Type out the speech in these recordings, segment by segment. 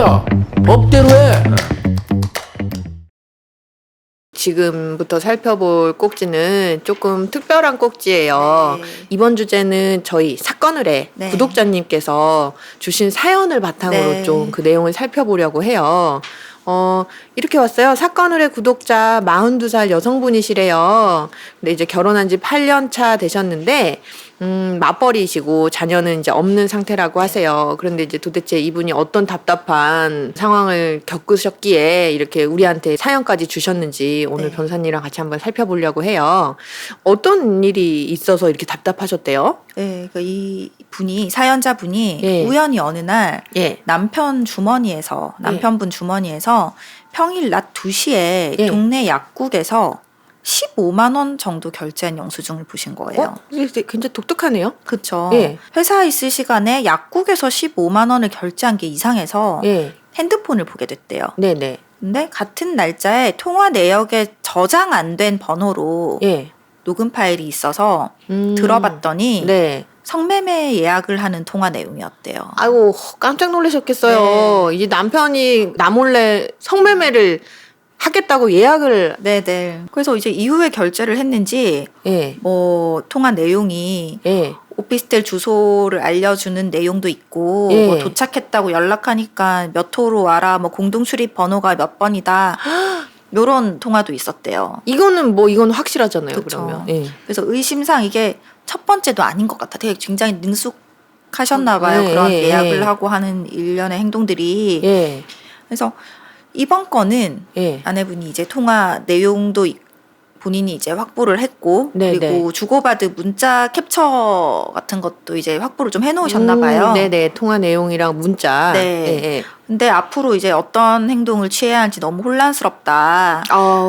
야, 법대로 해. 지금부터 살펴볼 꼭지는 조금 특별한 꼭지예요. 네. 이번 주제는 저희 사건을 해 네. 구독자님께서 주신 사연을 바탕으로 네. 좀 그 내용을 살펴보려고 해요. 이렇게 왔어요. 사건을 해 구독자 42살 여성분이시래요. 근데 이제 결혼한 지 8년 차 되셨는데 맞벌이시고 자녀는 이제 없는 상태라고 하세요. 그런데 이제 도대체 이분이 어떤 답답한 상황을 겪으셨기에 이렇게 우리한테 사연까지 주셨는지 오늘 네. 변호사님이랑 같이 한번 살펴보려고 해요. 어떤 일이 있어서 이렇게 답답하셨대요? 네, 이 분이 사연자분이 예. 우연히 어느 날 예. 남편분 주머니에서 평일 낮 2시에 예. 동네 약국에서 15만 원 정도 결제한 영수증을 보신 거예요. 이게 굉장히 독특하네요. 그쵸. 예. 회사에 있을 시간에 약국에서 15만 원을 결제한 게 이상해서 예. 핸드폰을 보게 됐대요. 네네. 근데 같은 날짜에 통화 내역에 저장 안 된 번호로 예. 녹음 파일이 있어서 들어봤더니 네. 성매매 예약을 하는 통화 내용이었대요. 아이고 깜짝 놀라셨겠어요. 이제 남편이 나 몰래 성매매를 하겠다고 예약을 네네. 그래서 이제 이후에 결제를 했는지 예. 뭐 통화 내용이 예. 오피스텔 주소를 알려주는 내용도 있고 예. 뭐 도착했다고 연락하니까 몇 호로 와라 뭐 공동 출입 번호가 몇 번이다 요런 통화도 있었대요. 이건 확실하잖아요. 그쵸. 그러면. 예. 그래서 의심상 이게 첫 번째도 아닌 것 같아. 되게 굉장히 능숙하셨나 봐요. 그런 예약을 하고 하는 일련의 행동들이. 예. 그래서 이번 건은 예. 아내분이 이제 통화 내용도 본인이 이제 확보를 했고 네네. 그리고 주고받은 문자 캡처 같은 것도 이제 확보를 좀 해놓으셨나 봐요. 네네. 통화 내용이랑 문자. 네. 예, 예. 근데 앞으로 이제 어떤 행동을 취해야 할지 너무 혼란스럽다.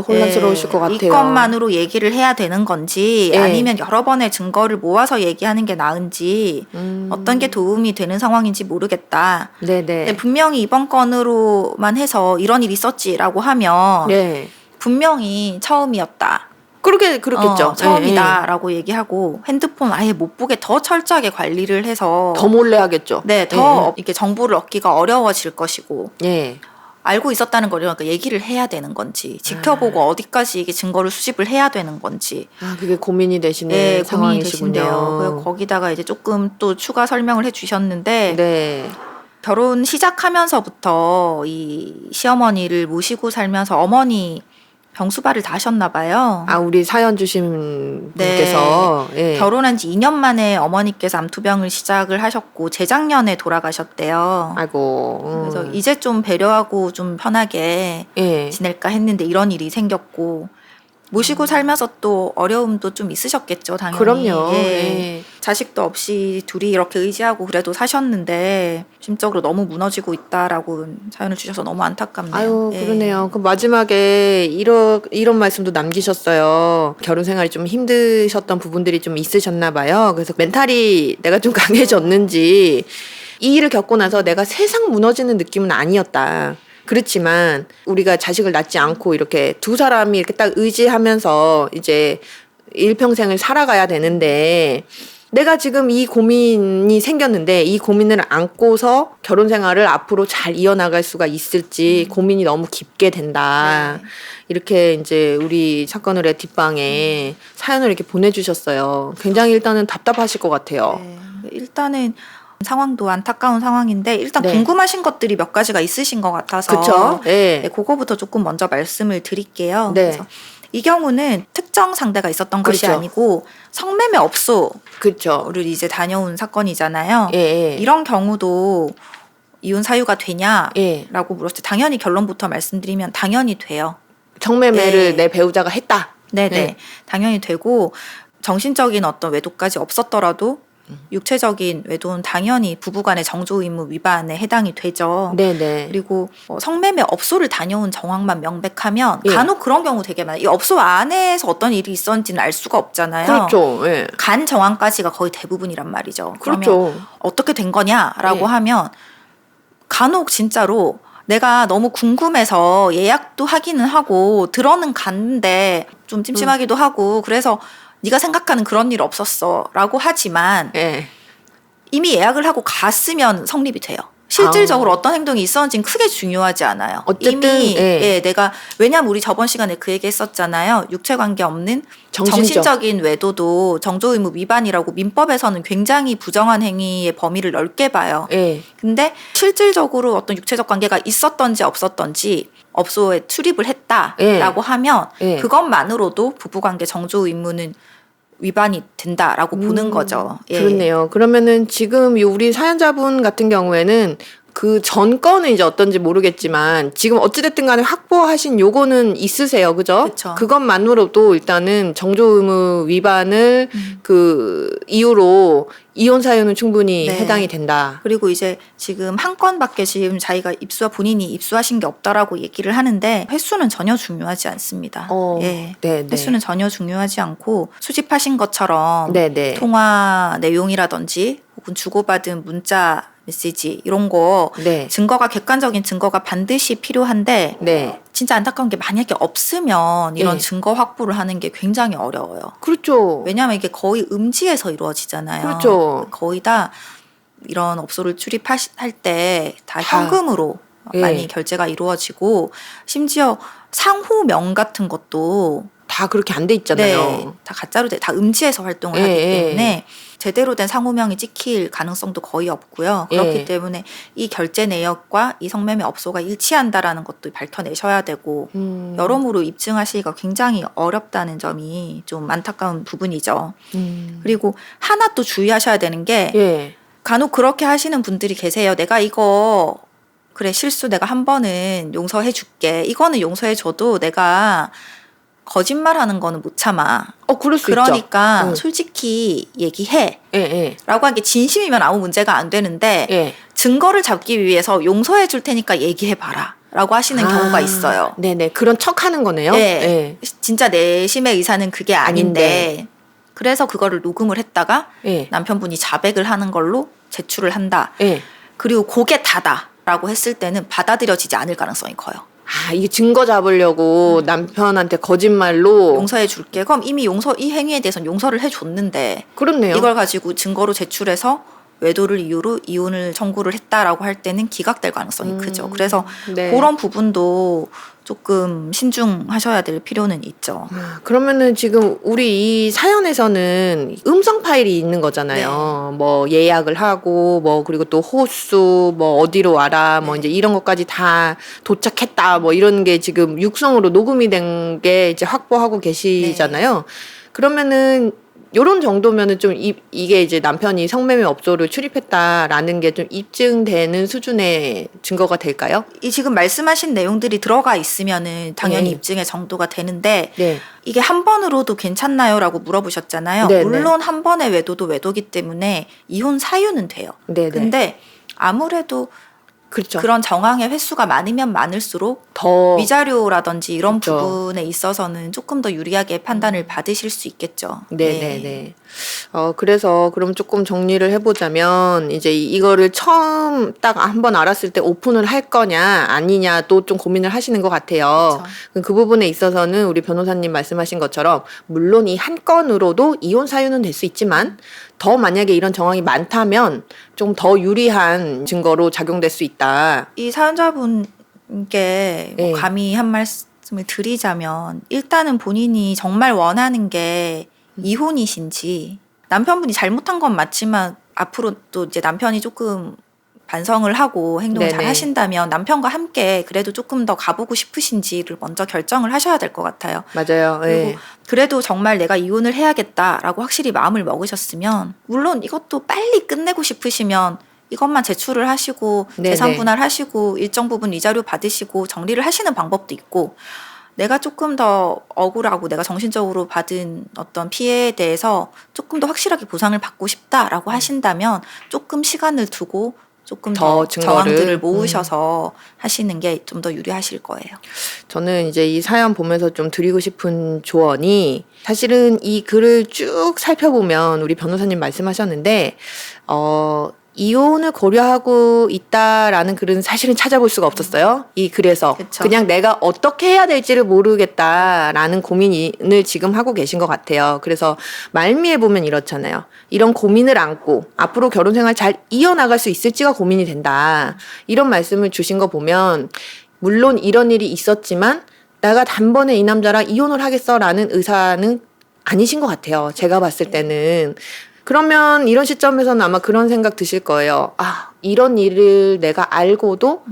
혼란스러우실 것 같아요. 이것만으로 얘기를 해야 되는 건지 예. 아니면 여러 번의 증거를 모아서 얘기하는 게 나은지 어떤 게 도움이 되는 상황인지 모르겠다. 네네. 근데 분명히 이번 건으로만 해서 이런 일이 있었지라고 하면 네. 분명히 처음이었다. 그렇겠죠. 처음이다라고 얘기하고 핸드폰 아예 못 보게 더 철저하게 관리를 해서 더 몰래 하겠죠. 네, 더 이렇게 정보를 얻기가 어려워질 것이고 예. 알고 있었다는 걸 그러니까 얘기를 해야 되는 건지 지켜보고 어디까지 이게 증거를 수집을 해야 되는 건지 그게 고민이 되시는 네, 고민이 상황이시군요. 되신대요. 그래서 거기다가 이제 조금 또 추가 설명을 해주셨는데 네. 결혼 시작하면서부터 이 시어머니를 모시고 살면서 어머니 병수발을 다 하셨나 봐요. 우리 사연 주신 네. 분께서 예. 결혼한 지 2년 만에 어머니께서 암투병을 시작을 하셨고 재작년에 돌아가셨대요. 아이고. 그래서 이제 좀 배려하고 좀 편하게 예. 지낼까 했는데 이런 일이 생겼고 모시고 살면서 또 어려움도 좀 있으셨겠죠, 당연히. 그럼요. 예. 예. 자식도 없이 둘이 이렇게 의지하고 그래도 사셨는데 심적으로 너무 무너지고 있다라고 사연을 주셔서 너무 안타깝네요. 아유, 예. 그러네요. 그 마지막에 이런 말씀도 남기셨어요. 결혼 생활이 좀 힘드셨던 부분들이 좀 있으셨나 봐요. 그래서 멘탈이 내가 좀 강해졌는지 이 일을 겪고 나서 내가 세상 무너지는 느낌은 아니었다. 그렇지만 우리가 자식을 낳지 않고 이렇게 두 사람이 이렇게 딱 의지하면서 이제 일평생을 살아가야 되는데 내가 지금 이 고민이 생겼는데 이 고민을 안고서 결혼 생활을 앞으로 잘 이어나갈 수가 있을지 고민이 너무 깊게 된다. 네. 이렇게 이제 우리 사건을 해 뒷방에 사연을 이렇게 보내주셨어요. 굉장히 일단은 답답하실 것 같아요. 네. 일단은 상황도 안타까운 상황인데 일단 네. 궁금하신 것들이 몇 가지가 있으신 것 같아서 그쵸? 네. 네, 그거부터 조금 먼저 말씀을 드릴게요. 네. 그래서 이 경우는 특정 상대가 있었던 것이 그렇죠. 아니고 성매매 업소를 그쵸. 이제 다녀온 사건이잖아요. 예, 예. 이런 경우도 이혼 사유가 되냐라고 예. 물었을 때 당연히 결론부터 말씀드리면 당연히 돼요. 성매매를 네. 내 배우자가 했다. 네네. 네. 당연히 되고 정신적인 어떤 외도까지 없었더라도 육체적인 외도는 당연히 부부간의 정조 의무 위반에 해당이 되죠. 네네. 그리고 성매매 업소를 다녀온 정황만 명백하면 예. 간혹 그런 경우 되게 많아요. 이 업소 안에서 어떤 일이 있었는지는 알 수가 없잖아요. 그렇죠. 예. 간 정황까지가 거의 대부분이란 말이죠. 그러면 그렇죠. 어떻게 된 거냐라고 예. 하면 간혹 진짜로 내가 너무 궁금해서 예약도 하기는 하고 들어는 갔는데 좀 찜찜하기도 하고 그래서 네가 생각하는 그런 일 없었어 라고 하지만 예. 이미 예약을 하고 갔으면 성립이 돼요. 실질적으로 어떤 행동이 있었는지는 크게 중요하지 않아요. 어쨌든, 이미 예. 내가 왜냐면 우리 저번 시간에 그 얘기 했었잖아요. 육체 관계 없는 정신적인 외도도 정조 의무 위반이라고 민법에서는 굉장히 부정한 행위의 범위를 넓게 봐요. 예. 근데 실질적으로 어떤 육체적 관계가 있었던지 없었던지 업소에 출입을 했다라고 하면 그것만으로도 부부관계 정조 의무는 위반이 된다라고 보는 거죠. 예. 그렇네요. 그러면은 지금 우리 사연자분 같은 경우에는 그 전 건은 이제 어떤지 모르겠지만 지금 어찌됐든 간에 확보하신 요거는 있으세요. 그죠? 그쵸. 그것만으로도 일단은 정조 의무 위반을 그 이유로 이혼 사유는 충분히 네. 해당이 된다. 그리고 이제 지금 한 건밖에 지금 자기가 본인이 입수하신 게 없다라고 얘기를 하는데 횟수는 전혀 중요하지 않습니다. 예. 네, 횟수는 전혀 중요하지 않고 수집하신 것처럼 네. 통화 내용이라든지 혹은 주고받은 문자 메시지 이런 거 네. 증거가 객관적인 증거가 반드시 필요한데 네. 진짜 안타까운 게 만약에 없으면 이런 네. 증거 확보를 하는 게 굉장히 어려워요. 그렇죠. 왜냐하면 이게 거의 음지에서 이루어지잖아요. 그렇죠. 거의 다 이런 업소를 출입할 때 다 현금으로 많이 결제가 이루어지고 심지어 상호명 같은 것도 다 그렇게 안 돼 있잖아요. 네, 다 가짜로 다 음지에서 활동을 하기 때문에 제대로 된 상호명이 찍힐 가능성도 거의 없고요. 그렇기 때문에 이 결제 내역과 이 성매매 업소가 일치한다라는 것도 밝혀내셔야 되고 여러모로 입증하시기가 굉장히 어렵다는 점이 좀 안타까운 부분이죠. 그리고 하나 또 주의하셔야 되는 게 간혹 그렇게 하시는 분들이 계세요. 내가 이거 그래 실수 내가 한 번은 용서해 줄게. 이거는 용서해 줘도 내가 거짓말하는 거는 못 참아. 그럴 수 그러니까 있죠. 솔직히 얘기해. 예. 라고 한 게 진심이면 아무 문제가 안 되는데 증거를 잡기 위해서 용서해 줄 테니까 얘기해 봐라. 라고 하시는 경우가 있어요. 네네. 그런 척 하는 거네요. 네. 진짜 내심의 의사는 그게 아닌데 그래서 그거를 녹음을 했다가 남편분이 자백을 하는 걸로 제출을 한다. 그리고 그게 다다라고 했을 때는 받아들여지지 않을 가능성이 커요. 이게 증거 잡으려고 남편한테 거짓말로 용서해 줄게. 그럼 이미 이 행위에 대해서는 용서를 해줬는데 그렇네요. 이걸 가지고 증거로 제출해서 외도를 이유로 이혼을 청구를 했다라고 할 때는 기각될 가능성이 크죠. 그래서 그런 부분도 조금 신중하셔야 될 필요는 있죠. 그러면은 지금 우리 이 사연에서는 음성 파일이 있는 거잖아요. 뭐 예약을 하고 뭐 그리고 또 호수 뭐 어디로 와라 뭐 이제 이런 것까지 다 도착했다 뭐 이런 게 지금 육성으로 녹음이 된 게 이제 확보하고 계시잖아요. 그러면은 요런 정도면은 좀 이게 이제 남편이 성매매 업소를 출입했다라는 게 좀 입증되는 수준의 증거가 될까요? 이 지금 말씀하신 내용들이 들어가 있으면은 당연히 입증의 정도가 되는데 이게 한 번으로도 괜찮나요라고 물어보셨잖아요. 물론 한 번의 외도도 외도기 때문에 이혼 사유는 돼요. 근데 아무래도 그런 정황의 횟수가 많으면 많을수록 더 위자료라든지 이런 부분에 있어서는 조금 더 유리하게 판단을 받으실 수 있겠죠. 네네네. 그래서 그럼 조금 정리를 해보자면 이제 이거를 처음 딱 한번 알았을 때 오픈을 할 거냐 아니냐 또 좀 고민을 하시는 것 같아요. 그 부분에 있어서는 우리 변호사님 말씀하신 것처럼 물론 이 한 건으로도 이혼 사유는 될 수 있지만 더 만약에 이런 정황이 많다면 좀 더 유리한 증거로 작용될 수 있다. 이 사연자분께 뭐 감히 한 말씀을 드리자면 일단은 본인이 정말 원하는 게 이혼이신지 남편분이 잘못한 건 맞지만 앞으로 또 이제 남편이 조금 반성을 하고 행동을 잘 하신다면 남편과 함께 그래도 조금 더 가보고 싶으신지를 먼저 결정을 하셔야 될 것 같아요. 맞아요. 그리고 그래도 정말 내가 이혼을 해야겠다라고 확실히 마음을 먹으셨으면 물론 이것도 빨리 끝내고 싶으시면 이것만 제출을 하시고 재산 분할하시고 일정 부분 위자료 받으시고 정리를 하시는 방법도 있고 내가 조금 더 억울하고 내가 정신적으로 받은 어떤 피해에 대해서 조금 더 확실하게 보상을 받고 싶다라고 하신다면 조금 시간을 두고 조금 더 정황들을 모으셔서 하시는 게 좀 더 유리하실 거예요. 저는 이제 이 사연 보면서 좀 드리고 싶은 조언이 사실은 이 글을 쭉 살펴보면 우리 변호사님 말씀하셨는데 이혼을 고려하고 있다라는 글은 사실은 찾아볼 수가 없었어요. 이 글에서. 그쵸. 그냥 내가 어떻게 해야 될지를 모르겠다라는 고민을 지금 하고 계신 것 같아요. 그래서 말미에 보면 이렇잖아요. 이런 고민을 안고 앞으로 결혼 생활 잘 이어나갈 수 있을지가 고민이 된다. 이런 말씀을 주신 거 보면 물론 이런 일이 있었지만 내가 단번에 이 남자랑 이혼을 하겠어라는 의사는 아니신 것 같아요. 제가 봤을 때는. 그러면 이런 시점에서는 아마 그런 생각 드실 거예요. 아, 이런 일을 내가 알고도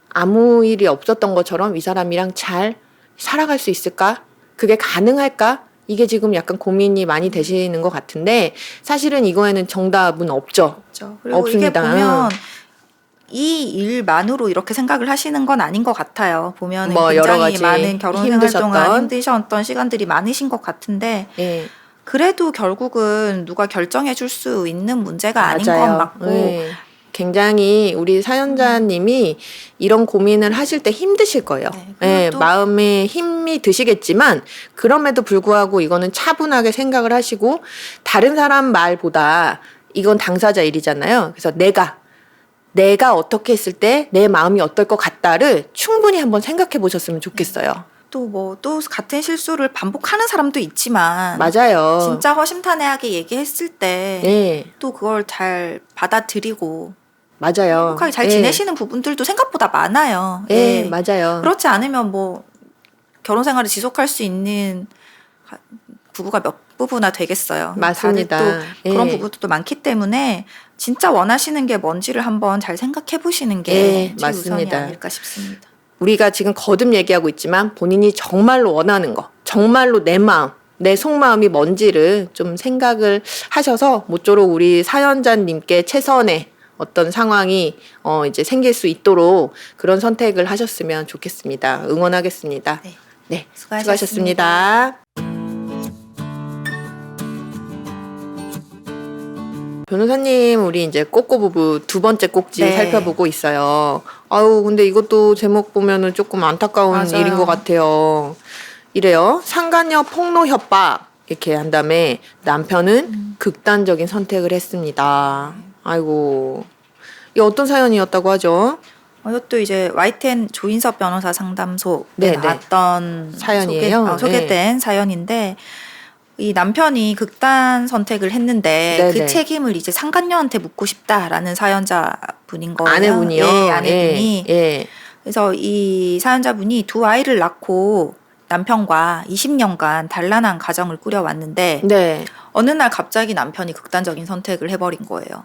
아무 일이 없었던 것처럼 이 사람이랑 잘 살아갈 수 있을까? 그게 가능할까? 이게 지금 약간 고민이 많이 되시는 것 같은데 사실은 이거에는 정답은 없죠. 그렇죠. 그리고 없습니다. 이게 보면 이 일만으로 이렇게 생각을 하시는 건 아닌 것 같아요. 보면 뭐 여러 굉장히 가지 많은 결혼 생활 힘드셨던. 동안 힘드셨던 시간들이 많으신 것 같은데 예. 그래도 결국은 누가 결정해 줄 수 있는 문제가 아닌 건 맞아요. 맞고 예. 굉장히 우리 사연자님이 이런 고민을 하실 때 힘드실 거예요. 네, 예, 또- 마음에 힘이 드시겠지만 그럼에도 불구하고 이거는 차분하게 생각을 하시고 다른 사람 말보다 이건 당사자 일이잖아요. 그래서 내가 어떻게 했을 때 내 마음이 어떨 것 같다를 충분히 한번 생각해 보셨으면 좋겠어요. 또 같은 실수를 반복하는 사람도 있지만 맞아요. 진짜 허심탄회하게 얘기했을 때 또 예, 그걸 잘 받아들이고 맞아요. 행복하게 잘 예. 지내시는 부분들도 생각보다 많아요. 예, 예. 맞아요. 그렇지 않으면 뭐 결혼 생활을 지속할 수 있는 부부가 몇 부부나 되겠어요. 맞습니다. 다들 또 그런 예. 부부들도 많기 때문에 진짜 원하시는 게 뭔지를 한번 잘 생각해 보시는 게 예, 최우선이 맞습니다. 아닐까 싶습니다. 우리가 지금 거듭 얘기하고 있지만 본인이 정말로 원하는 거, 정말로 내 마음, 내 속마음이 뭔지를 좀 생각을 하셔서 모쪼록 우리 사연자님께 최선의 어떤 상황이 이제 생길 수 있도록 그런 선택을 하셨으면 좋겠습니다. 응원하겠습니다. 네. 네, 수고하셨습니다. 수고하셨습니다. 변호사님, 우리 이제 꼬꼬 부부 두 번째 꼭지 네. 살펴보고 있어요. 아유, 근데 이것도 제목 보면은 조금 안타까운 맞아요. 일인 것 같아요. 이래요. 상간녀 폭로 협박 이렇게 한 다음에 남편은 극단적인 선택을 했습니다. 아이고, 이게 어떤 사연이었다고 하죠? 이것도 이제 YTN 조인섭 변호사 상담소에 네, 나왔던 사연이에요. 소개된 사연인데 이 남편이 극단 선택을 했는데 네, 그 네. 책임을 이제 상간녀한테 묻고 싶다라는 사연자분인 거예요. 아내분이요. 예, 아내분이. 예. 그래서 이 사연자분이 두 아이를 낳고 남편과 20년간 단란한 가정을 꾸려왔는데 네. 어느 날 갑자기 남편이 극단적인 선택을 해버린 거예요.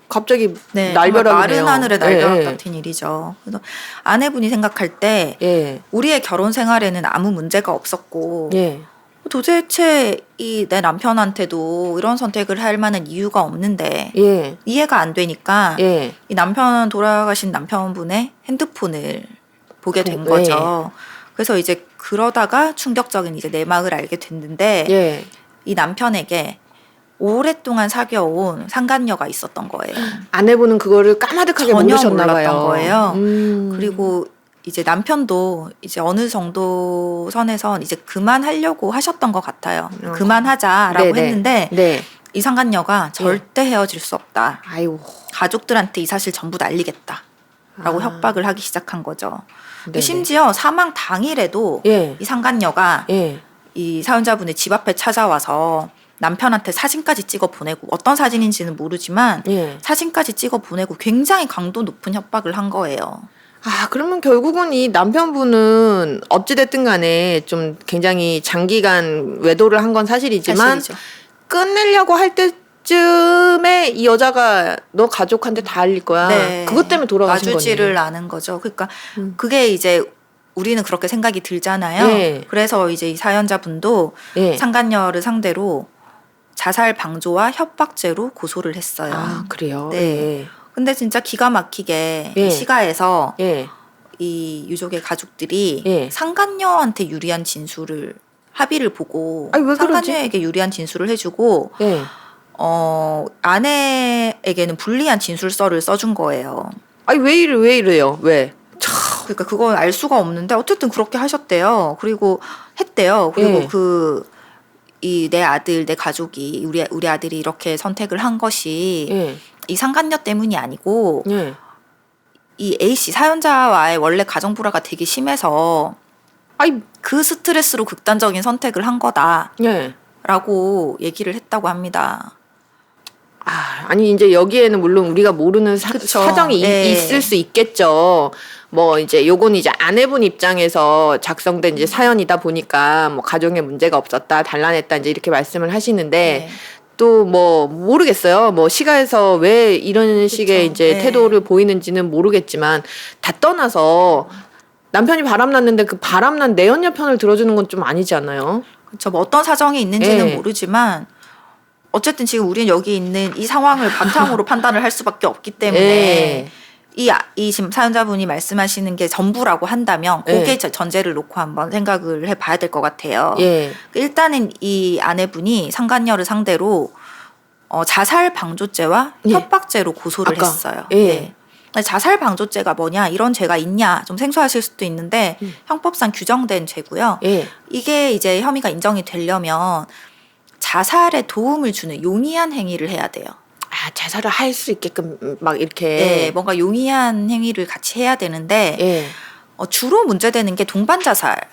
갑자기 네, 날벼락이네요. 정말 마른 하늘의 날벼락 예, 같은 일이죠. 그래서 아내분이 생각할 때 예. 우리의 결혼 생활에는 아무 문제가 없었고 예. 도대체 이 내 남편한테도 이런 선택을 할 만한 이유가 없는데 예. 이해가 안 되니까 예. 이 돌아가신 남편분의 핸드폰을 보게 된 네. 거죠. 그래서 이제 그러다가 충격적인 이제 내막을 알게 됐는데 예. 이 남편에게 오랫동안 사귀어온 상간녀가 있었던 거예요. 아내분은 그거를 까마득하게 전혀 모르셨나 몰랐던 봐요. 거예요. 그리고 이제 남편도 이제 어느 정도 선에선 이제 그만하려고 하셨던 것 같아요. 그만하자라고 네네. 했는데 네. 이 상간녀가 절대 헤어질 수 없다. 아이고. 가족들한테 이 사실 전부 날리겠다라고 협박을 하기 시작한 거죠. 네네. 심지어 사망 당일에도 예. 이 상간녀가 예. 이 사연자분의 집 앞에 찾아와서 남편한테 사진까지 찍어 보내고 어떤 사진인지는 모르지만 예. 사진까지 찍어 보내고 굉장히 강도 높은 협박을 한 거예요. 그러면 결국은 이 남편분은 어찌됐든 간에 좀 굉장히 장기간 외도를 한 건 사실이지만 사실이죠. 끝내려고 할 때쯤에 이 여자가 너 가족한테 다 알릴 거야. 네. 그것 때문에 돌아가신 거네. 마주지를 않은 거죠. 그러니까 그게 이제 우리는 그렇게 생각이 들잖아요. 예. 그래서 이제 이 사연자분도 예. 상간녀를 상대로 자살 방조와 협박죄로 고소를 했어요. 그래요? 네. 예. 근데 진짜 기가 막히게 예. 이 시가에서 예. 이 유족의 가족들이 예. 상간녀한테 유리한 진술을 합의를 보고 아니, 왜 그러지? 상간녀에게 유리한 진술을 해주고 예. 아내에게는 불리한 진술서를 써준 거예요. 아니 왜 이래요? 왜? 그러니까 그건 알 수가 없는데 어쨌든 그렇게 하셨대요. 그리고 했대요. 그리고 예. 내 아들, 내 가족이 우리 아들이 이렇게 선택을 한 것이 예. 이 상간녀 때문이 아니고 예. 이 A씨 사연자와의 원래 가정 불화가 되게 심해서 아이, 그 스트레스로 극단적인 선택을 한 거다라고 예. 얘기를 했다고 합니다. 아니 이제 여기에는 물론 우리가 모르는 그쵸. 사정이 예. 있을 수 있겠죠. 뭐 이제 요건 이제 아내분 입장에서 작성된 이제 사연이다 보니까 뭐 가정에 문제가 없었다, 단란했다 이제 이렇게 말씀을 하시는데 네. 또 뭐 모르겠어요. 뭐 시가에서 왜 이런 식의 이제 네. 태도를 보이는지는 모르겠지만 다 떠나서 남편이 바람났는데 그 바람난 내연녀 편을 들어주는 건 좀 아니지 않나요? 그렇죠. 뭐 어떤 사정이 있는지는 예. 모르지만 어쨌든 지금 우리는 여기 있는 이 상황을 바탕으로 판단을 할 수밖에 없기 때문에 예. 이 지금 사연자분이 말씀하시는 게 전부라고 한다면 그게 예. 전제를 놓고 한번 생각을 해봐야 될 것 같아요. 예. 일단은 이 아내분이 상간녀를 상대로 자살 방조죄와 예. 협박죄로 고소를 아까. 했어요. 예. 네. 자살 방조죄가 뭐냐 이런 죄가 있냐 좀 생소하실 수도 있는데 형법상 규정된 죄고요. 예. 이게 이제 혐의가 인정이 되려면 자살에 도움을 주는 용이한 행위를 해야 돼요. 자살을 할 수 있게끔 막 이렇게 네, 뭔가 용이한 행위를 같이 해야 되는데 예. 주로 문제되는 게 동반 자살이에요.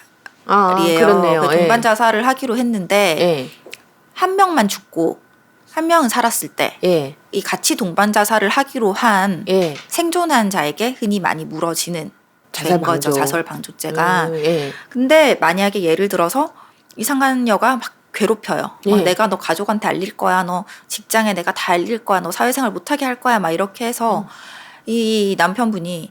그렇네요. 그 동반 자살을 하기로 했는데 예. 한 명만 죽고 한 명은 살았을 때 이 예. 같이 동반 자살을 하기로 한 예. 생존한 자에게 흔히 많이 물어지는 죄인 거죠. 자살 방조죄가. 예. 근데 만약에 예를 들어서 이 상간녀가 막 괴롭혀요. 예. 내가 너 가족한테 알릴 거야. 너 직장에 내가 다 알릴 거야. 너 사회생활 못하게 할 거야. 막 이렇게 해서 이 남편분이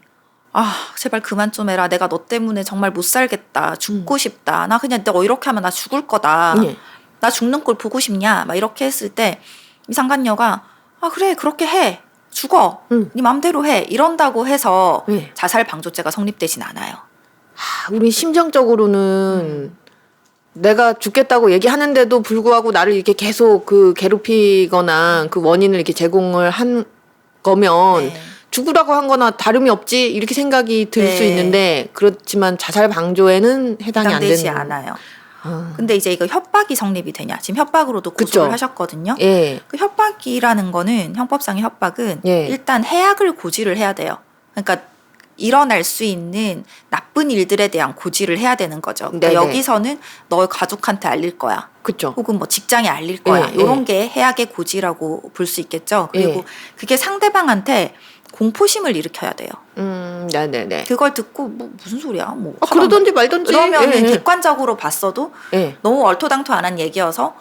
제발 그만 좀 해라. 내가 너 때문에 정말 못 살겠다. 죽고 싶다. 나 그냥 너 이렇게 하면 나 죽을 거다. 예. 나 죽는 꼴 보고 싶냐. 막 이렇게 했을 때 이 상간녀가 그래 그렇게 해. 죽어. 네 맘대로 해. 이런다고 해서 예. 자살 방조죄가 성립되진 않아요. 우리 심정적으로는 내가 죽겠다고 얘기하는데도 불구하고 나를 이렇게 계속 그 괴롭히거나 그 원인을 이렇게 제공을 한 거면 네. 죽으라고 한 거나 다름이 없지 이렇게 생각이 들 수 네. 있는데 그렇지만 자살 방조에는 해당이 안 해당되지 되는. 않아요. 근데 이제 이거 협박이 성립이 되냐? 지금 협박으로도 그쵸. 고소를 하셨거든요. 예. 그 협박이라는 거는 형법상의 협박은 예. 일단 해악을 고지를 해야 돼요. 그러니까 일어날 수 있는 나쁜 일들에 대한 고지를 해야 되는 거죠. 그러니까 네네. 여기서는 너 가족한테 알릴 거야. 그쵸. 혹은 뭐 직장에 알릴 거야. 예, 이런 게 해악의 고지라고 볼 수 있겠죠. 그리고 예. 그게 상대방한테 공포심을 일으켜야 돼요. 네네네. 그걸 듣고 뭐 무슨 소리야? 뭐 그러던지 말던지. 그러면은 예. 객관적으로 봤어도 예. 너무 얼토당토 안 한 얘기여서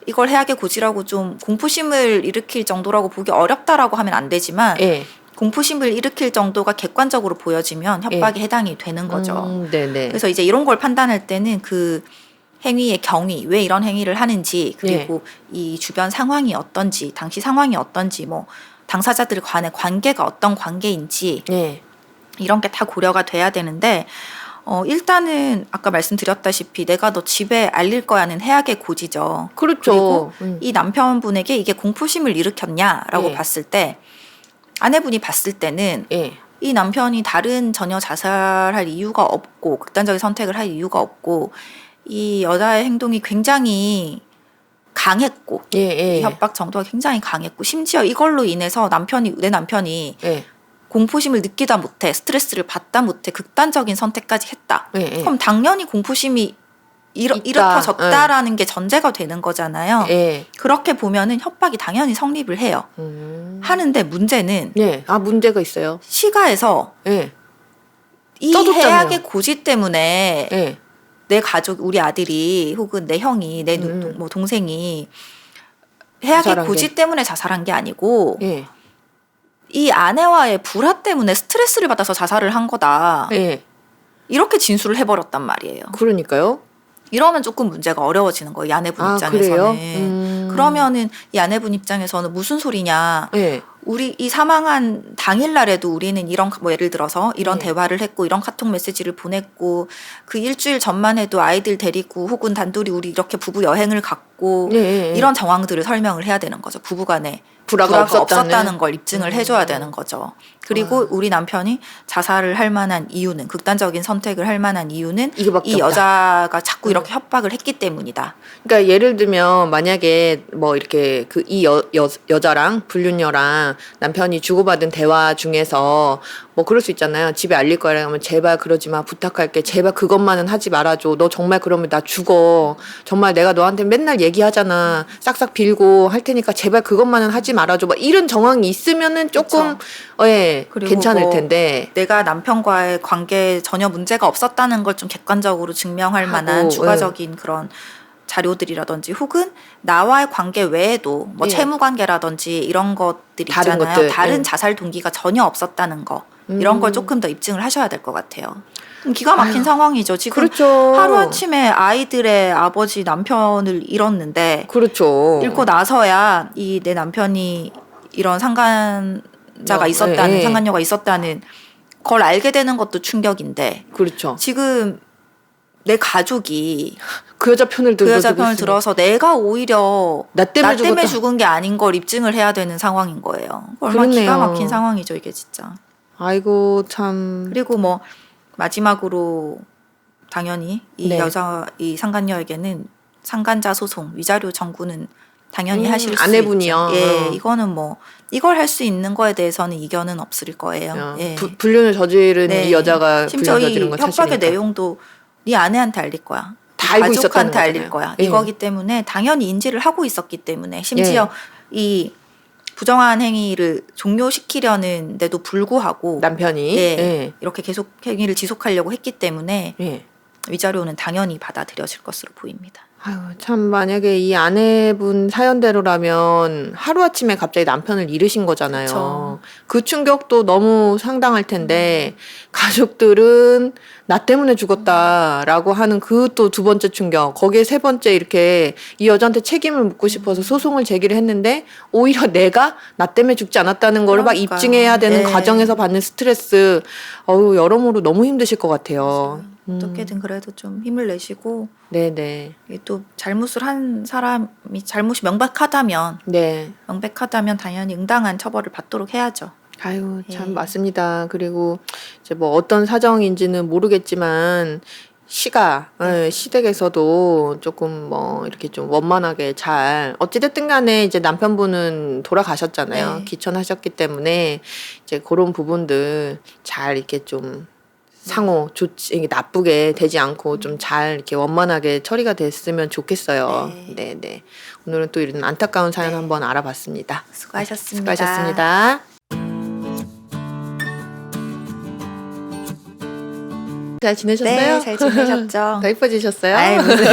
이걸 해악의 고지라고 좀 공포심을 일으킬 정도라고 보기 어렵다라고 하면 안 되지만 예. 공포심을 일으킬 정도가 객관적으로 보여지면 협박에 해당이 되는 거죠. 네네. 그래서 이제 이런 걸 판단할 때는 그 행위의 경위, 왜 이런 행위를 하는지, 그리고 이 주변 상황이 어떤지, 당시 상황이 어떤지, 뭐 당사자들 간의 관계가 어떤 관계인지 예. 이런 게 다 고려가 돼야 되는데 일단은 아까 말씀드렸다시피 내가 너 집에 알릴 거야는 해악의 고지죠. 그렇죠. 그리고 이 남편분에게 이게 공포심을 일으켰냐라고 예. 봤을 때 아내분이 봤을 때는 예. 이 남편이 다른 전혀 자살할 이유가 없고 극단적인 선택을 할 이유가 없고 이 여자의 행동이 굉장히 강했고 예. 이 협박 정도가 굉장히 강했고 심지어 이걸로 인해서 내 남편이 예. 공포심을 느끼다 못해 스트레스를 받다 못해 극단적인 선택까지 했다. 예. 그럼 당연히 공포심이 일으켜졌다라는 게 전제가 되는 거잖아요. 예. 그렇게 보면은 협박이 당연히 성립을 해요. 하는데 문제는 예. 문제가 있어요. 시가에서 예. 이 써줬잖아요. 해악의 고지 때문에 예. 내 가족, 우리 아들이 혹은 내 형이, 내 뭐 동생이 해악의 자살한 고지 게. 때문에 자살한 게 아니고 예. 이 아내와의 불화 때문에 스트레스를 받아서 자살을 한 거다. 예. 이렇게 진술을 해버렸단 말이에요. 그러니까요. 이러면 조금 문제가 어려워지는 거예요. 이 아내분 입장에서는. 그래요? 그러면은 이 아내분 입장에서는 무슨 소리냐. 예. 우리 이 사망한 당일날에도 우리는 이런 뭐 예를 들어서 이런 네. 대화를 했고 이런 카톡 메시지를 보냈고 그 일주일 전만 해도 아이들 데리고 혹은 단둘이 우리 이렇게 부부 여행을 갔고 예. 이런 정황들을 설명을 해야 되는 거죠. 부부간에 불화가 없었다는 걸 입증을 해줘야 되는 거죠. 그리고 우리 남편이 자살을 할 만한 이유는, 극단적인 선택을 할 만한 이유는 이거밖에 이 없다. 여자가 자꾸 이렇게 협박을 했기 때문이다. 그러니까 예를 들면 만약에 뭐 이렇게 그 이 여자랑 불륜녀랑 남편이 주고받은 대화 중에서 뭐 그럴 수 있잖아요. 집에 알릴 거라 하면 제발 그러지 마, 부탁할게, 제발 그것만은 하지 말아줘, 너 정말 그러면 나 죽어, 정말 내가 너한테 맨날 얘기하잖아, 싹싹 빌고 할 테니까 제발 그것만은 하지 말아줘, 막 이런 정황이 있으면은 조금 예, 괜찮을 뭐 텐데 내가 남편과의 관계에 전혀 문제가 없었다는 걸 좀 객관적으로 증명할 만한 추가적인 그런 자료들이라든지, 혹은 나와의 관계 외에도 뭐 채무 관계라든지 이런 것들 있잖아요. 다른 것들, 다른 자살 동기가 전혀 없었다는 거, 이런 걸 조금 더 입증을 하셔야 될 것 같아요. 기가 막힌 상황이죠. 지금 그렇죠. 하루아침에 아이들의 아버지 남편을 잃었는데, 그렇죠. 잃고 나서야 이 내 남편이 이런 상간자가 있었다는, 상간녀가 있었다는 걸 알게 되는 것도 충격인데, 그렇죠. 지금 내 가족이 그 여자 편을 그 여자 편을 들어서 내가 오히려 나 때문에 죽었다. 죽은 게 아닌 걸 입증을 해야 되는 상황인 거예요. 얼마나 그렇네요. 기가 막힌 상황이죠, 이게 진짜. 아이고 참. 그리고 뭐 마지막으로 당연히 이 네. 여자, 이 상간녀에게는 상간자 소송, 위자료 청구는 당연히 하실 수 아내분이요. 있죠. 예, 이거는 뭐 이걸 할 수 있는 거에 대해서는 이견은 없을 거예요. 예. 불륜을 저지른 네. 이 여자가 심지어 불륜 이 저지른 건 협박의 사실이니까. 내용도 네 아내한테 알릴 거야. 다 알고 있었다는 가족한테 알릴 거잖아요. 거야. 예. 이거기 때문에 당연히 인지를 하고 있었기 때문에, 심지어 이 부정한 행위를 종료시키려는데도 불구하고 남편이 예, 이렇게 계속 행위를 지속하려고 했기 때문에 예. 위자료는 당연히 받아들여질 것으로 보입니다. 아유, 참 만약에 이 아내분 사연대로라면 하루아침에 갑자기 남편을 잃으신 거잖아요. 그쵸. 그 충격도 너무 상당할 텐데 가족들은 나 때문에 죽었다라고 하는 그 또 두 번째 충격, 거기에 세 번째 이렇게 이 여자한테 책임을 묻고 싶어서 소송을 제기를 했는데 오히려 내가 나 때문에 죽지 않았다는 걸 막 그러니까요. 입증해야 되는 네. 과정에서 받는 스트레스, 여러모로 너무 힘드실 것 같아요. 어떻게든 그래도 좀 힘을 내시고, 네네. 이게 또 잘못을 한 사람이 잘못이 명백하다면 네. 당연히 응당한 처벌을 받도록 해야죠. 아유, 참 예. 맞습니다. 그리고 이제 뭐 어떤 사정인지는 모르겠지만 시댁에서도 조금 뭐 이렇게 좀 원만하게 잘, 어찌됐든 간에 이제 남편분은 돌아가셨잖아요. 네. 기천하셨기 때문에 이제 그런 부분들 잘 이렇게 좀 상호 좋지, 이게 나쁘게 되지 않고 좀 잘 이렇게 원만하게 처리가 됐으면 좋겠어요. 네. 네. 오늘은 또 이런 안타까운 사연 네. 한번 알아봤습니다. 수고하셨습니다. 수고하셨습니다. 잘 지내셨어요? 네, 잘 지내셨죠? 더 이뻐지셨어요? 아이, 무슨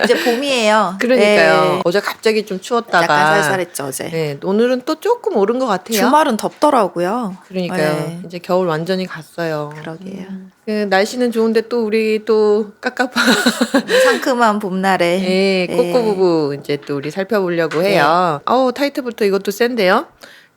이제 봄이에요. 그러니까요. 네. 어제 갑자기 좀 추웠다가 약간 쌀쌀했죠, 어제. 네, 오늘은 또 조금 오른 것 같아요. 주말은 덥더라고요. 그러니까요. 네. 이제 겨울 완전히 갔어요. 그러게요. 그 날씨는 좋은데 또 우리 또 깝깝한 상큼한 봄날에. 네, 꼬꼬부부 이제 또 우리 살펴보려고 해요. 타이틀부터 이것도 센데요.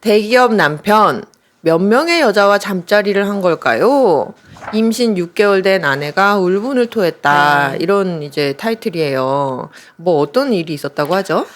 대기업 남편, 몇 명의 여자와 잠자리를 한 걸까요? 임신 6개월 된 아내가 울분을 토했다. 이런 이제 타이틀이에요. 뭐 어떤 일이 있었다고 하죠?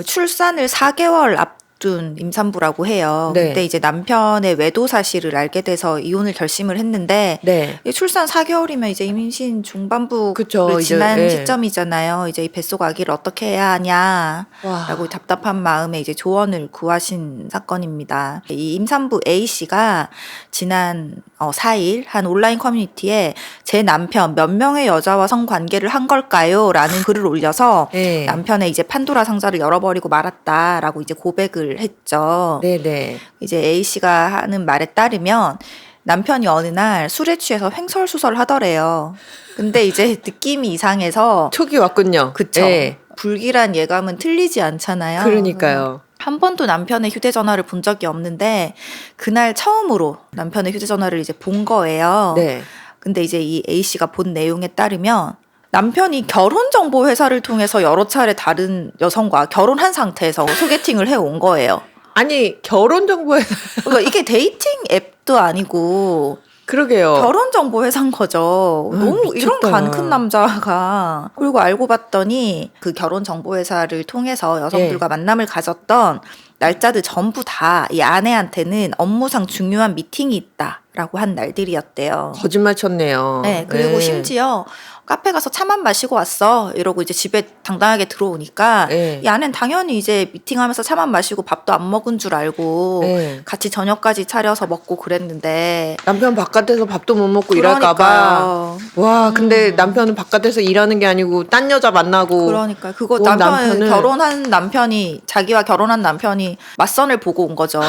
출산을 4개월 앞둔 임산부라고 해요. 네. 그때 이제 남편의 외도 사실을 알게 돼서 이혼을 결심을 했는데, 네. 이 출산 4개월이면 이제 임신 중반부를 그쵸, 이제, 지난 네. 시점이잖아요. 이제 이 뱃속 아기를 어떻게 해야 하냐라고 와. 답답한 마음에 이제 조언을 구하신 사건입니다. 이 임산부 A 씨가 지난 4일 한 온라인 커뮤니티에 제 남편 몇 명의 여자와 성관계를 한 걸까요? 라는 글을 올려서 네. 남편의 이제 판도라 상자를 열어버리고 말았다라고 이제 고백을 했죠. 네네. 이제 A 씨가 하는 말에 따르면 남편이 어느 날 술에 취해서 횡설수설 하더래요. 근데 이제 느낌이 이상해서, 촉이 왔군요. 그쵸? 네. 불길한 예감은 틀리지 않잖아요. 그러니까요. 한 번도 남편의 휴대전화를 본 적이 없는데 그날 처음으로 남편의 휴대전화를 이제 본 거예요. 네. 근데 이제 이 A 씨가 본 내용에 따르면 남편이 결혼정보회사를 통해서 여러 차례 다른 여성과 결혼한 상태에서 소개팅을 해온 거예요. 아니, 결혼 정보에 그러니까 이게 데이팅 앱도 아니고 그러게요. 결혼정보회사인 거죠. 너무 이런 미쳤다. 간 큰 남자가. 그리고 알고 봤더니 그 결혼정보회사를 통해서 여성들과 만남을 가졌던 날짜들 전부 다 이 아내한테는 업무상 중요한 미팅이 있다라고 한 날들이었대요. 거짓말 쳤네요. 네, 그리고 심지어 카페 가서 차만 마시고 왔어 이러고 이제 집에 당당하게 들어오니까 이 아내는 당연히 이제 미팅하면서 차만 마시고 밥도 안 먹은 줄 알고 같이 저녁까지 차려서 먹고 그랬는데 남편 바깥에서 밥도 못 먹고 일할까봐. 와, 근데 남편은 바깥에서 일하는 게 아니고 딴 여자 만나고. 그러니까 그거 온 남편은 결혼한 남편이 자기와 결혼한 남편이 맞선을 보고 온 거죠.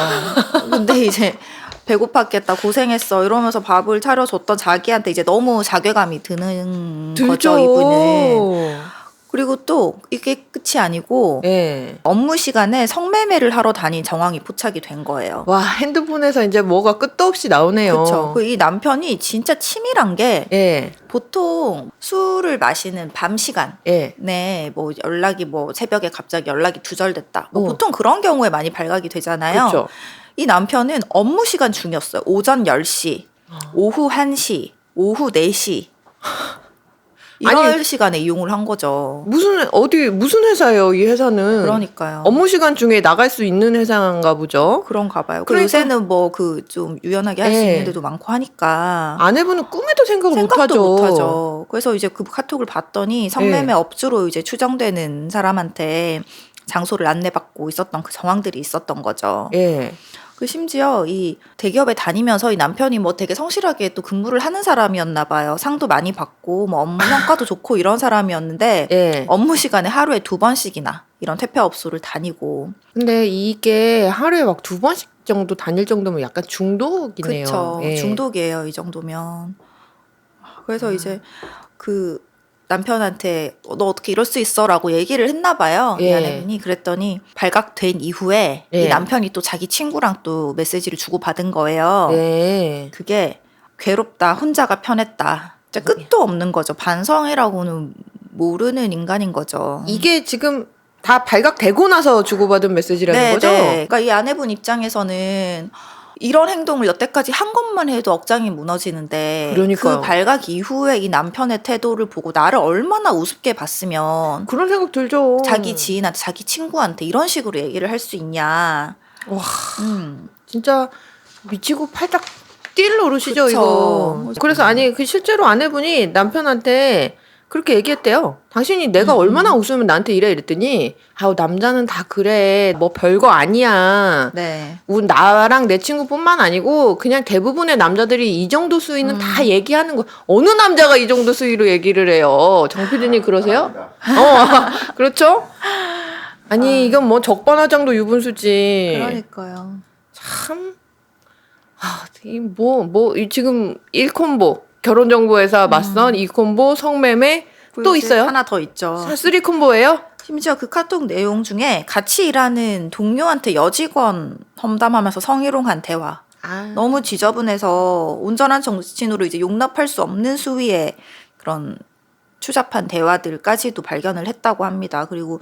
근데 이제 배고팠겠다 고생했어 이러면서 밥을 차려줬던 자기한테 이제 너무 자괴감이 드는 거죠, 이분은. 그리고 또 이게 끝이 아니고 업무 시간에 성매매를 하러 다닌 정황이 포착이 된 거예요. 와, 핸드폰에서 이제 뭐가 끝도 없이 나오네요. 그렇죠. 이 남편이 진짜 치밀한 게 보통 술을 마시는 밤 시간에 뭐 연락이 뭐 새벽에 갑자기 연락이 두절됐다. 뭐 보통 그런 경우에 많이 발각이 되잖아요. 그쵸. 이 남편은 업무 시간 중이었어요. 오전 10시, 오후 1시, 오후 4시. 이런 시간에 이용을 한 거죠. 무슨 회사예요, 이 회사는? 그러니까요. 업무 시간 중에 나갈 수 있는 회사인가 보죠? 그런가 봐요. 그러니까 요새는 뭐 좀 유연하게 할 수 있는 데도 많고 하니까. 아내분은 꿈에도 생각도 못하죠. 그래서 이제 그 카톡을 봤더니 성매매 업주로 이제 추정되는 사람한테 장소를 안내받고 있었던 그 정황들이 있었던 거죠. 그 심지어 이 대기업에 다니면서 이 남편이 뭐 되게 성실하게 또 근무를 하는 사람이었나 봐요. 상도 많이 받고 뭐 업무 성과도 좋고 이런 사람이었는데 업무 시간에 하루에 2번씩이나 이런 퇴폐업소를 다니고. 근데 이게 하루에 막 2번씩 정도 다닐 정도면 약간 중독이네요. 그렇죠. 중독이에요, 이 정도면. 그래서 이제 그 남편한테 너 어떻게 이럴 수 있어라고 얘기를 했나 봐요. 이 아내분이. 그랬더니 발각된 이후에 이 남편이 또 자기 친구랑 또 메시지를 주고받은 거예요. 그게 괴롭다, 혼자가 편했다. 진짜 끝도 없는 거죠. 반성해라고는 모르는 인간인 거죠. 이게 지금 다 발각되고 나서 주고받은 메시지라는 거죠? 그러니까 이 아내분 입장에서는 이런 행동을 여태까지 한 것만 해도 억장이 무너지는데 그러니까요. 그 발각 이후에 이 남편의 태도를 보고 나를 얼마나 우습게 봤으면 그런 생각 들죠. 자기 지인한테 자기 친구한테 이런 식으로 얘기를 할 수 있냐. 와, 진짜 미치고 팔딱 뛸 노릇이죠. 그쵸. 이거. 그래서 아니 그 실제로 아내분이 남편한테 그렇게 얘기했대요. 당신이 내가 얼마나 웃으면 나한테 이래 이랬더니 아우 남자는 다 그래 뭐 별거 아니야. 나랑 내 친구뿐만 아니고 그냥 대부분의 남자들이 이 정도 수위는 다 얘기하는 거. 어느 남자가 이 정도 수위로 얘기를 해요. 정 PD님 그러세요? 그렇죠? 아니 이건 뭐 적반하장도 유분수지. 그러니까요. 참 지금 1콤보 결혼정보회사 맞선 2콤보 성매매 또 있어요? 하나 더 있죠. 3콤보예요? 심지어 그 카톡 내용 중에 같이 일하는 동료한테 여직원 험담하면서 성희롱한 대화. 너무 지저분해서 온전한 정신으로 이제 용납할 수 없는 수위의 그런 추잡한 대화들까지도 발견을 했다고 합니다. 그리고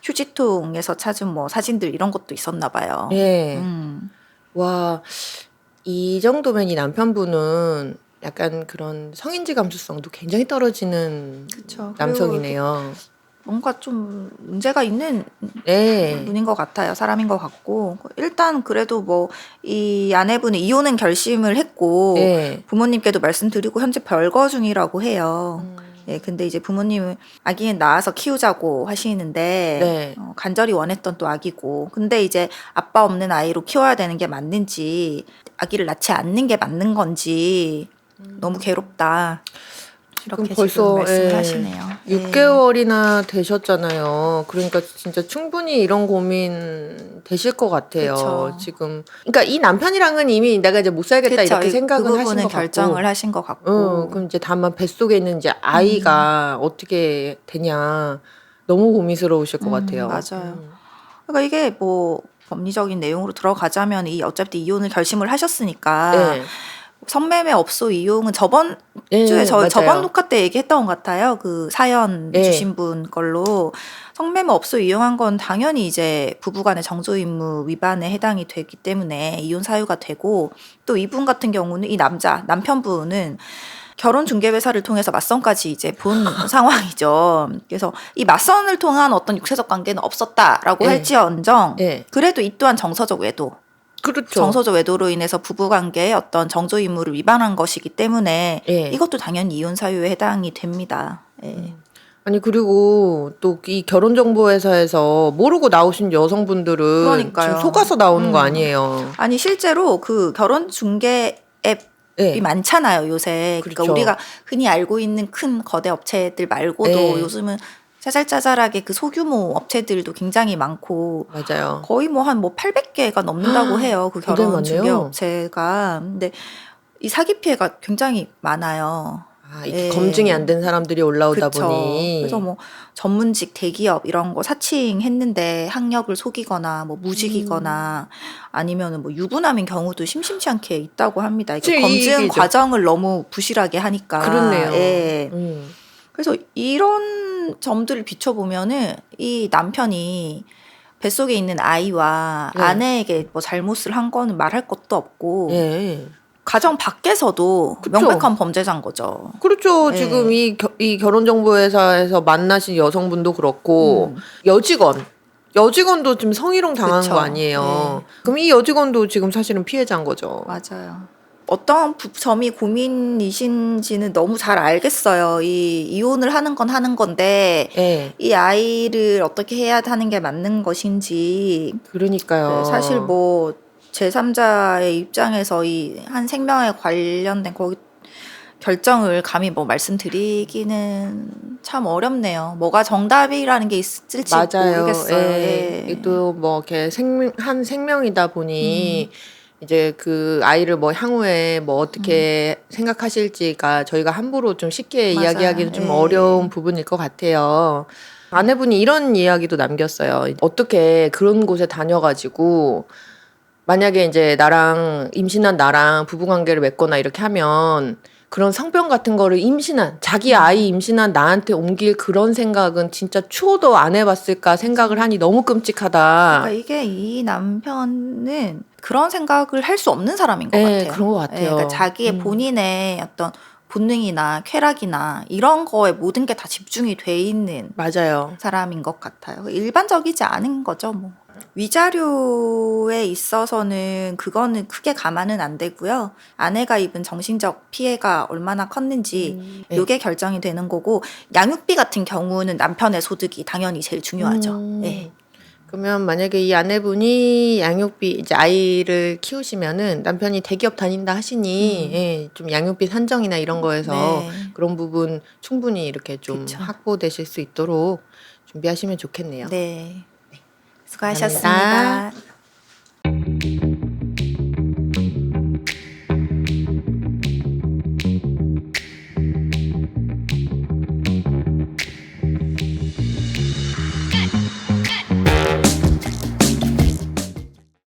휴지통에서 찾은 뭐 사진들 이런 것도 있었나 봐요. 와, 이 정도면 이 남편분은 약간 그런 성인지 감수성도 굉장히 떨어지는 남성이네요. 뭔가 좀 문제가 있는 분인 것 같아요. 사람인 것 같고. 일단 그래도 뭐 이 아내분은 이혼은 결심을 했고 부모님께도 말씀드리고 현재 별거 중이라고 해요. 근데 이제 부모님은 아기는 낳아서 키우자고 하시는데 간절히 원했던 또 아기고, 근데 이제 아빠 없는 아이로 키워야 되는 게 맞는지 아기를 낳지 않는 게 맞는 건지 너무 괴롭다. 이렇게 벌써 지금 말씀하시네요. 6개월이나 되셨잖아요. 그러니까 진짜 충분히 이런 고민 되실 것 같아요. 그쵸. 지금 그러니까 이 남편이랑은 이미 내가 이제 못 살겠다 이렇게 생각은 그 하신 부분은 것 같고. 결정을 하신 것 같고. 그럼 이제 다만 뱃속에 있는 이제 아이가 어떻게 되냐 너무 고민스러우실 것 같아요. 맞아요. 그러니까 이게 뭐 법리적인 내용으로 들어가자면 어차피 이혼을 결심을 하셨으니까 성매매 업소 이용은 저번 주에 저번 녹화 때 얘기했던 것 같아요. 그 사연 주신 분 걸로 성매매 업소 이용한 건 당연히 이제 부부간의 정조 임무 위반에 해당이 되기 때문에 이혼 사유가 되고, 또 이분 같은 경우는 이 남편분은 결혼 중개 회사를 통해서 맞선까지 이제 본 상황이죠. 그래서 이 맞선을 통한 어떤 육체적 관계는 없었다라고 예. 할지언정 예. 그래도 이 또한 정서적 외도. 그렇죠. 정서적 외도로 인해서 부부관계의 어떤 정조 의무를 위반한 것이기 때문에 예. 이것도 당연히 이혼 사유에 해당이 됩니다. 예. 아니 그리고 또 이 결혼정보회사에서 모르고 나오신 여성분들은 그러니까요. 지금 속아서 나오는 거 아니에요. 아니 실제로 그 결혼 중개 앱이 예. 많잖아요 요새. 그러니까 그렇죠. 우리가 흔히 알고 있는 큰 거대 업체들 말고도 예. 요즘은 짜잘짜잘하게 그 소규모 업체들도 굉장히 많고 맞아요. 거의 뭐 한 800개가 넘는다고 해요. 그 굉장히 결혼 중개 많네요. 업체가. 근데 이 사기 피해가 굉장히 많아요. 아, 이게 예. 검증이 안 된 사람들이 올라오다 그쵸. 보니. 그래서 뭐 전문직 대기업 이런 거 사칭했는데 학력을 속이거나 뭐 무직이거나 아니면은 뭐 유부남인 경우도 심심치 않게 있다고 합니다. 이게 지금 이 검증 얘기죠. 과정을 너무 부실하게 하니까. 그렇네요. 예. 음. 그래서 이런 점들을 비춰보면은 이 남편이 뱃속에 있는 아이와 네. 아내에게 뭐 잘못을 한 거는 말할 것도 없고 예. 가정 밖에서도 그쵸. 명백한 범죄자인 거죠. 그렇죠. 예. 지금 이 결혼정보회사에서 만나신 여성분도 그렇고 여직원도 지금 성희롱 당한 그쵸. 거 아니에요. 예. 그럼 이 여직원도 지금 사실은 피해자인 거죠. 맞아요. 어떤 점이 고민이신지는 너무 잘 알겠어요. 이혼을 하는 건 하는 건데 예. 이 아이를 어떻게 해야 하는 게 맞는 것인지 그러니까요. 사실 뭐 제3자의 입장에서 이 한 생명에 관련된 거기 결정을 감히 뭐 말씀드리기는 참 어렵네요. 뭐가 정답이라는 게 있을지 맞아요. 모르겠어요. 예. 예. 또 뭐 이렇게 한 생명이다 보니 이제 그 아이를 뭐 향후에 뭐 어떻게 생각하실지가 저희가 함부로 좀 쉽게 맞아요. 이야기하기는 좀 예. 어려운 부분일 것 같아요. 아내분이 이런 이야기도 남겼어요. 어떻게 그런 곳에 다녀가지고 만약에 이제 임신한 나랑 부부관계를 맺거나 이렇게 하면 그런 성병 같은 거를 자기 아이 임신한 나한테 옮길 그런 생각은 진짜 추호도 안 해봤을까 생각을 하니 너무 끔찍하다. 그러니까 이게 이 남편은 그런 생각을 할 수 없는 사람인 것 예, 같아요. 그런 것 같아요. 그러니까 자기의 본인의 어떤 본능이나 쾌락이나 이런 거에 모든 게 다 집중이 돼 있는 맞아요. 사람인 것 같아요. 일반적이지 않은 거죠, 뭐. 위자료에 있어서는 그거는 크게 감안은 안 되고요. 아내가 입은 정신적 피해가 얼마나 컸는지 네. 이게 결정이 되는 거고 양육비 같은 경우는 남편의 소득이 당연히 제일 중요하죠. 예. 그러면 만약에 이 아내분이 양육비 이제 아이를 키우시면은 남편이 대기업 다닌다 하시니 예, 좀 양육비 산정이나 이런 거에서 네. 그런 부분 충분히 이렇게 좀 그쵸. 확보되실 수 있도록 준비하시면 좋겠네요. 네. 수고하셨습니다. 감사합니다.